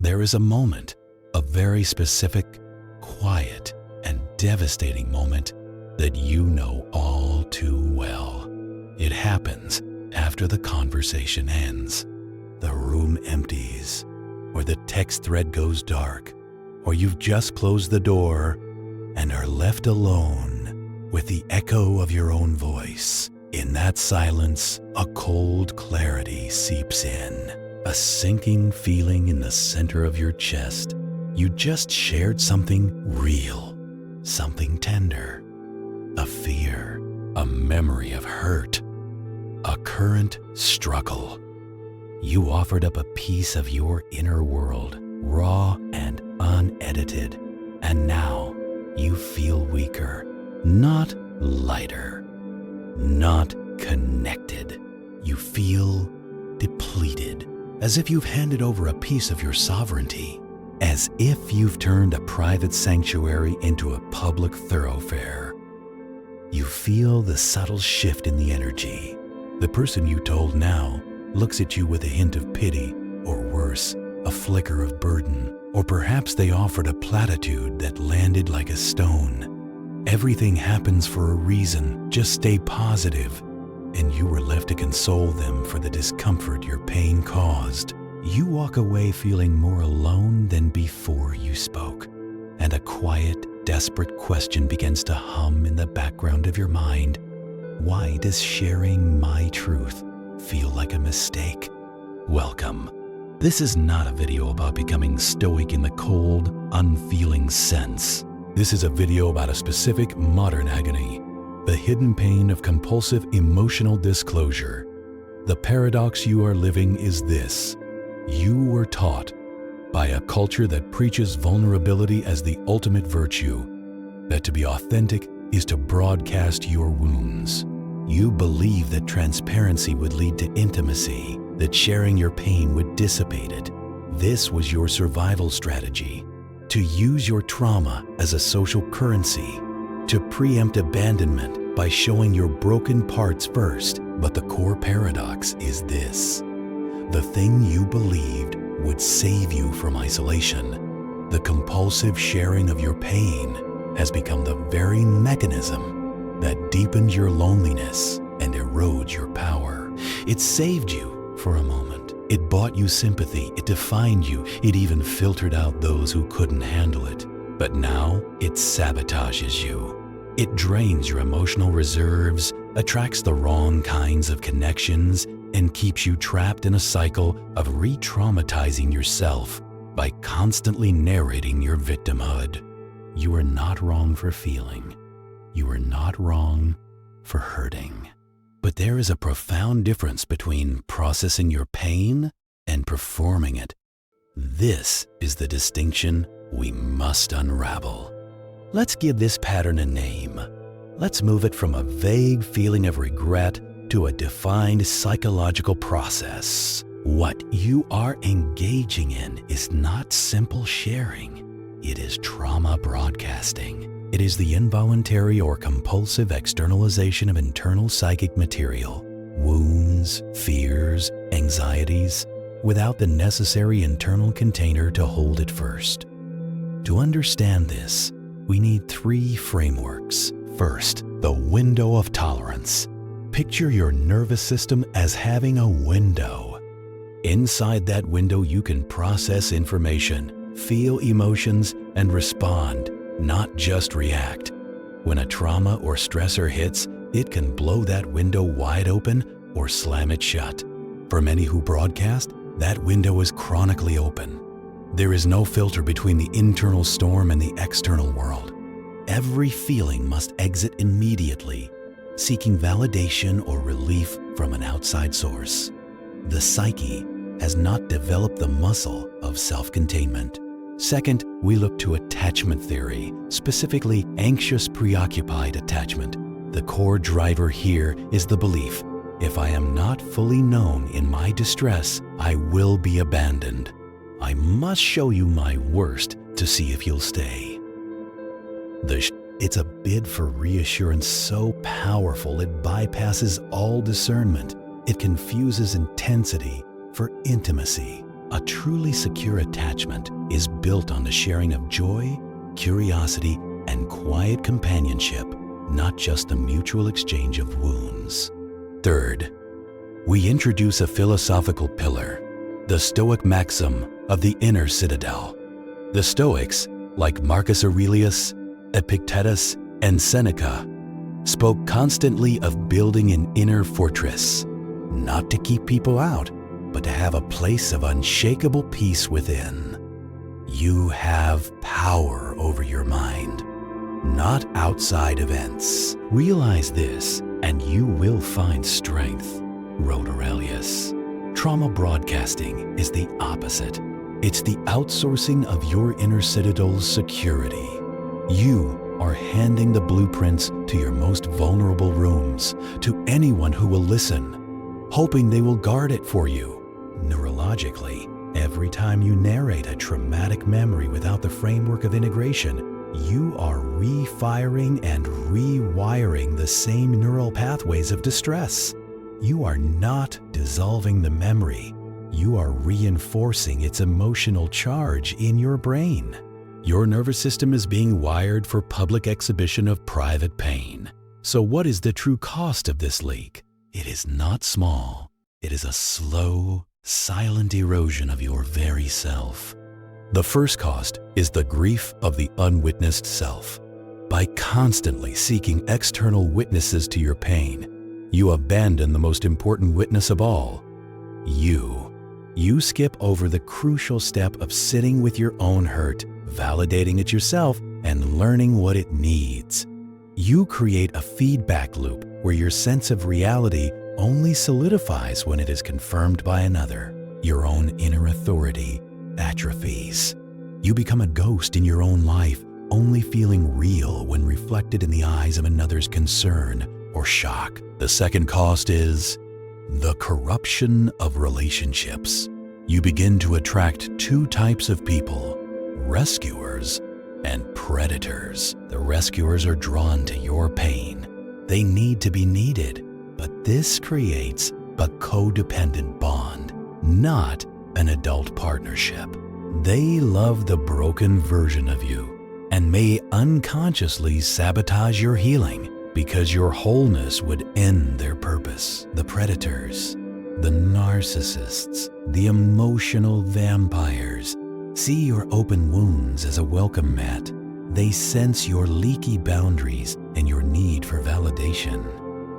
There is a moment, a very specific, quiet, and devastating moment that you know all too well. It happens after the conversation ends. The room empties, or the text thread goes dark, or you've just closed the door and are left alone with the echo of your own voice. In that silence, a cold clarity seeps in, a sinking feeling in the center of your chest. You just shared something real, something tender, a fear, a memory of hurt, a current struggle. You offered up a piece of your inner world, raw and unedited, and now you feel weaker, not lighter, not connected. You feel depleted, as if you've handed over a piece of your sovereignty, as if you've turned a private sanctuary into a public thoroughfare. You feel the subtle shift in the energy. The person you told now looks at you with a hint of pity, or worse, a flicker of burden, or perhaps they offered a platitude that landed like a stone. Everything happens for a reason, just stay positive, and you were left to console them for the discomfort your pain caused. You walk away feeling more alone than before you spoke, and a quiet, desperate question begins to hum in the background of your mind. Why does sharing my truth feel like a mistake? Welcome. This is not a video about becoming stoic in the cold, unfeeling sense. This is a video about a specific modern agony, the hidden pain of compulsive emotional disclosure. The paradox you are living is this: you were taught by a culture that preaches vulnerability as the ultimate virtue, that to be authentic is to broadcast your wounds. You believe that transparency would lead to intimacy, that sharing your pain would dissipate it. This was your survival strategy, to use your trauma as a social currency, to preempt abandonment by showing your broken parts first. But the core paradox is this: the thing you believed would save you from isolation, the compulsive sharing of your pain, has become the very mechanism that deepens your loneliness and erodes your power. It saved you for a moment. It bought you sympathy. It defined you. It even filtered out those who couldn't handle it. But now it sabotages you. It drains your emotional reserves, attracts the wrong kinds of connections, and keeps you trapped in a cycle of re-traumatizing yourself by constantly narrating your victimhood. You are not wrong for feeling. You are not wrong for hurting. But there is a profound difference between processing your pain and performing it. This is the distinction we must unravel. Let's give this pattern a name. Let's move it from a vague feeling of regret to a defined psychological process. What you are engaging in is not simple sharing. It is trauma broadcasting. It is the involuntary or compulsive externalization of internal psychic material, wounds, fears, anxieties, without the necessary internal container to hold it first. To understand this, we need 3 frameworks. First, the window of tolerance. Picture your nervous system as having a window. Inside that window, you can process information, feel emotions, and respond, not just react. When a trauma or stressor hits, it can blow that window wide open or slam it shut. For many who broadcast, that window is chronically open. There is no filter between the internal storm and the external world. Every feeling must exit immediately, seeking validation or relief from an outside source. The psyche has not developed the muscle of self-containment. Second, we look to attachment theory, specifically anxious preoccupied attachment. The core driver here is the belief, if I am not fully known in my distress, I will be abandoned. I must show you my worst to see if you'll stay. It's a bid for reassurance so powerful it bypasses all discernment. It confuses intensity for intimacy. A truly secure attachment is built on the sharing of joy, curiosity, and quiet companionship, not just the mutual exchange of wounds. Third, we introduce a philosophical pillar, the Stoic maxim of the inner citadel. The Stoics, like Marcus Aurelius, Epictetus, and Seneca, spoke constantly of building an inner fortress, not to keep people out, but to have a place of unshakable peace within. You have power over your mind, not outside events. Realize this, and you will find strength, wrote Aurelius. Trauma broadcasting is the opposite. It's the outsourcing of your inner citadel's security. You are handing the blueprints to your most vulnerable rooms, to anyone who will listen, hoping they will guard it for you. Neurologically, every time you narrate a traumatic memory without the framework of integration, you are refiring and rewiring the same neural pathways of distress. You are not dissolving the memory. You are reinforcing its emotional charge in your brain. Your nervous system is being wired for public exhibition of private pain. So what is the true cost of this leak? It is not small. It is a slow, silent erosion of your very self. The first cost is the grief of the unwitnessed self. By constantly seeking external witnesses to your pain, you abandon the most important witness of all, you. You skip over the crucial step of sitting with your own hurt, validating it yourself, and learning what it needs. You create a feedback loop where your sense of reality only solidifies when it is confirmed by another. Your own inner authority atrophies. You become a ghost in your own life, only feeling real when reflected in the eyes of another's concern or shock. The second cost is the corruption of relationships. You begin to attract two types of people, rescuers and predators. The rescuers are drawn to your pain. They need to be needed, but this creates a codependent bond, not an adult partnership. They love the broken version of you and may unconsciously sabotage your healing because your wholeness would end their purpose. The predators, the narcissists, the emotional vampires see your open wounds as a welcome mat. They sense your leaky boundaries and your need for validation,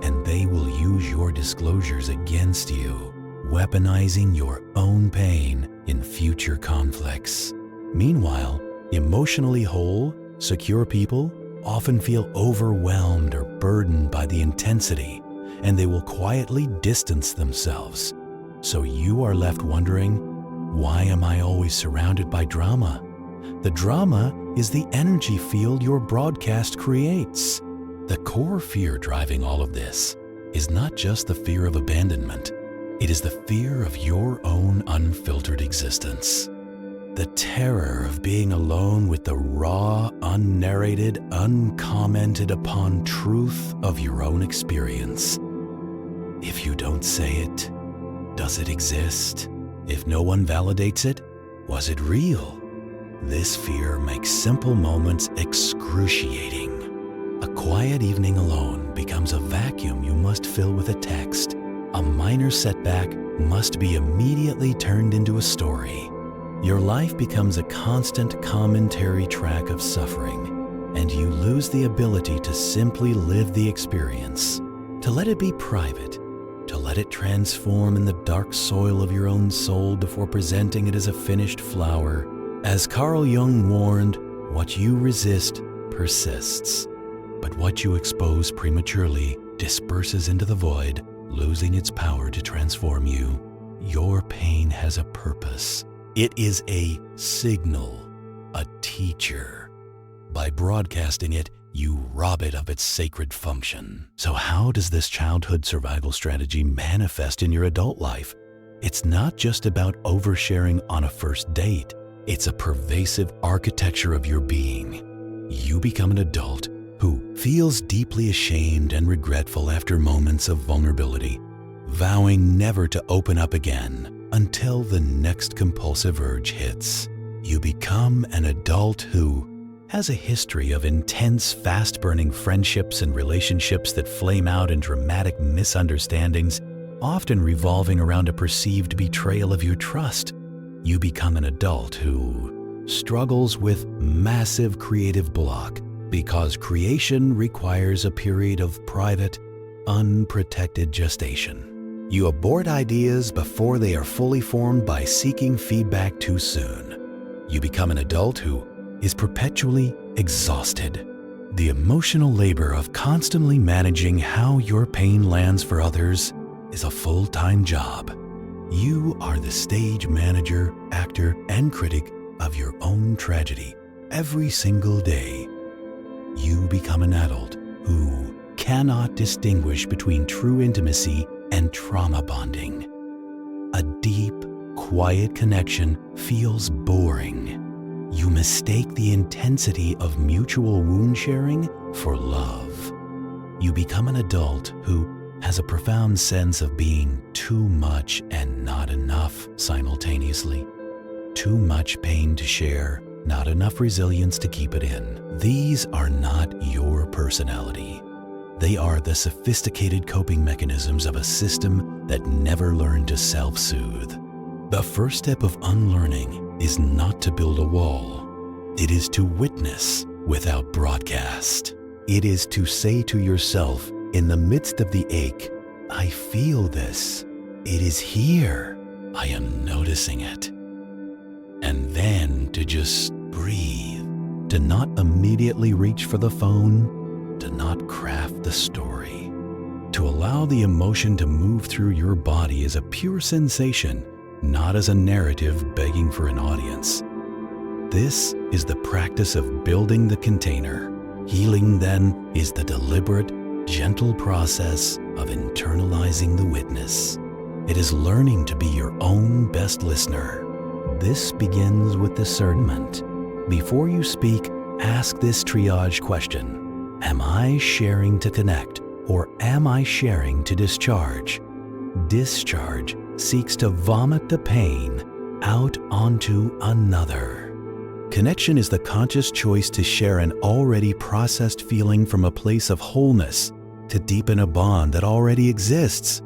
and they will use your disclosures against you, weaponizing your own pain in future conflicts. Meanwhile, emotionally whole, secure people often feel overwhelmed or burdened by the intensity, and they will quietly distance themselves. So you are left wondering, why am I always surrounded by drama? The drama is the energy field your broadcast creates. The core fear driving all of this is not just the fear of abandonment. It is the fear of your own unfiltered existence. The terror of being alone with the raw, unnarrated, uncommented upon truth of your own experience. If you don't say it, does it exist? If no one validates it, was it real? This fear makes simple moments excruciating. A quiet evening alone becomes a vacuum you must fill with a text. A minor setback must be immediately turned into a story. Your life becomes a constant commentary track of suffering, and you lose the ability to simply live the experience, to let it be private, to let it transform in the dark soil of your own soul before presenting it as a finished flower. As Carl Jung warned, what you resist persists, but what you expose prematurely disperses into the void, losing its power to transform you. Your pain has a purpose. It is a signal, a teacher. By broadcasting it, you rob it of its sacred function. So how does this childhood survival strategy manifest in your adult life? It's not just about oversharing on a first date. It's a pervasive architecture of your being. You become an adult who feels deeply ashamed and regretful after moments of vulnerability, vowing never to open up again. until the next compulsive urge hits. You become an adult who has a history of intense, fast-burning friendships and relationships that flame out in dramatic misunderstandings, often revolving around a perceived betrayal of your trust. You become an adult who struggles with massive creative block because creation requires a period of private, unprotected gestation. You abort ideas before they are fully formed by seeking feedback too soon. You become an adult who is perpetually exhausted. The emotional labor of constantly managing how your pain lands for others is a full-time job. You are the stage manager, actor, and critic of your own tragedy every single day. You become an adult who cannot distinguish between true intimacy and trauma bonding. A deep, quiet connection feels boring. You mistake the intensity of mutual wound sharing for love. You become an adult who has a profound sense of being too much and not enough simultaneously. Too much pain to share, not enough resilience to keep it in. These are not your personality. They are the sophisticated coping mechanisms of a system that never learned to self-soothe. The first step of unlearning is not to build a wall. It is to witness without broadcast. It is to say to yourself in the midst of the ache, I feel this. It is here. I am noticing it. And then to just breathe, to not immediately reach for the phone, to not craft the story. To allow the emotion to move through your body as a pure sensation, not as a narrative begging for an audience. This is the practice of building the container. Healing, then, is the deliberate, gentle process of internalizing the witness. It is learning to be your own best listener. This begins with discernment. Before you speak, ask this triage question. Am I sharing to connect, or am I sharing to discharge? Discharge seeks to vomit the pain out onto another. Connection is the conscious choice to share an already processed feeling from a place of wholeness to deepen a bond that already exists.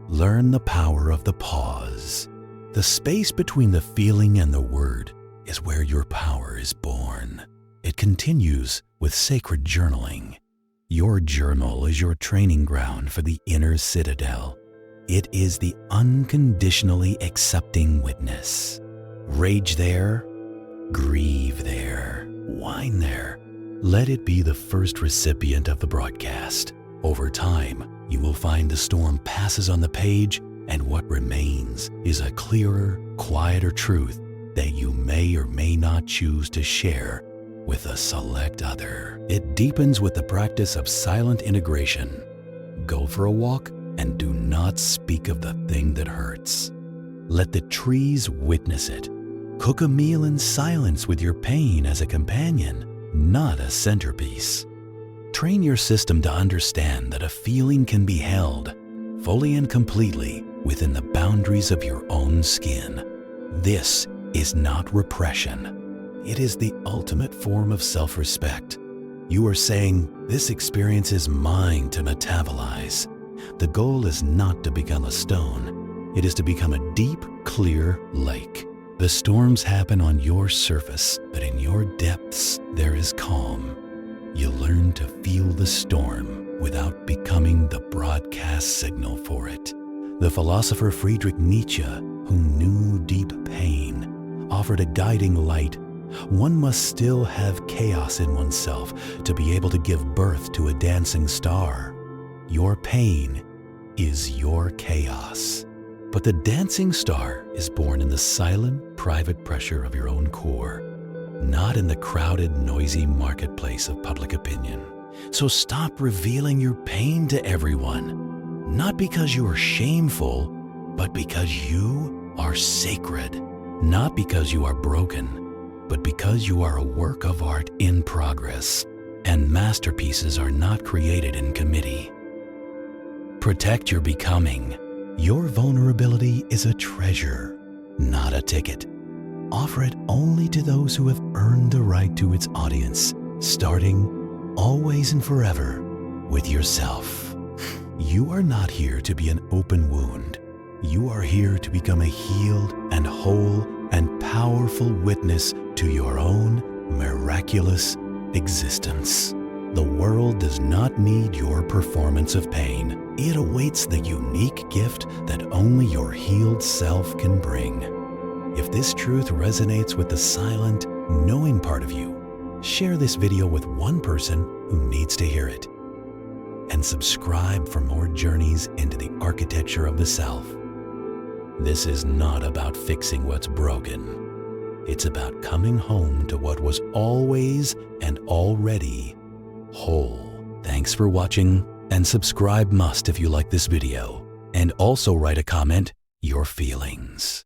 Learn the power of the pause. The space between the feeling and the word is where your power is born. It continues with sacred journaling. Your journal is your training ground for the inner citadel. It is the unconditionally accepting witness. Rage there, grieve there, whine there. Let it be the first recipient of the broadcast. Over time, you will find the storm passes on the page, and what remains is a clearer, quieter truth that you may or may not choose to share with a select other. It deepens with the practice of silent integration. Go for a walk and do not speak of the thing that hurts. Let the trees witness it. Cook a meal in silence with your pain as a companion, not a centerpiece. Train your system to understand that a feeling can be held fully and completely within the boundaries of your own skin. This is not repression. It is the ultimate form of self-respect. You are saying, this experience is mine to metabolize. The goal is not to become a stone. It is to become a deep, clear lake. The storms happen on your surface, but in your depths there is calm. You learn to feel the storm without becoming the broadcast signal for it. The philosopher Friedrich Nietzsche, who knew deep pain, offered a guiding light. One must still have chaos in oneself to be able to give birth to a dancing star. Your pain is your chaos. But the dancing star is born in the silent, private pressure of your own core, not in the crowded, noisy marketplace of public opinion. So stop revealing your pain to everyone, not because you are shameful, but because you are sacred. Not because you are broken, but because you are a work of art in progress, and masterpieces are not created in committee. Protect your becoming. Your vulnerability is a treasure, not a ticket. Offer it only to those who have earned the right to its audience, starting always and forever with yourself. You are not here to be an open wound. You are here to become a healed and whole and powerful witness to your own miraculous existence. The world does not need your performance of pain. It awaits the unique gift that only your healed self can bring. If this truth resonates with the silent, knowing part of you, share this video with one person who needs to hear it. And subscribe for more journeys into the architecture of the self. This is not about fixing what's broken. It's about coming home to what was always and already whole. Thanks for watching, and subscribe must if you like this video. And also write a comment, your feelings.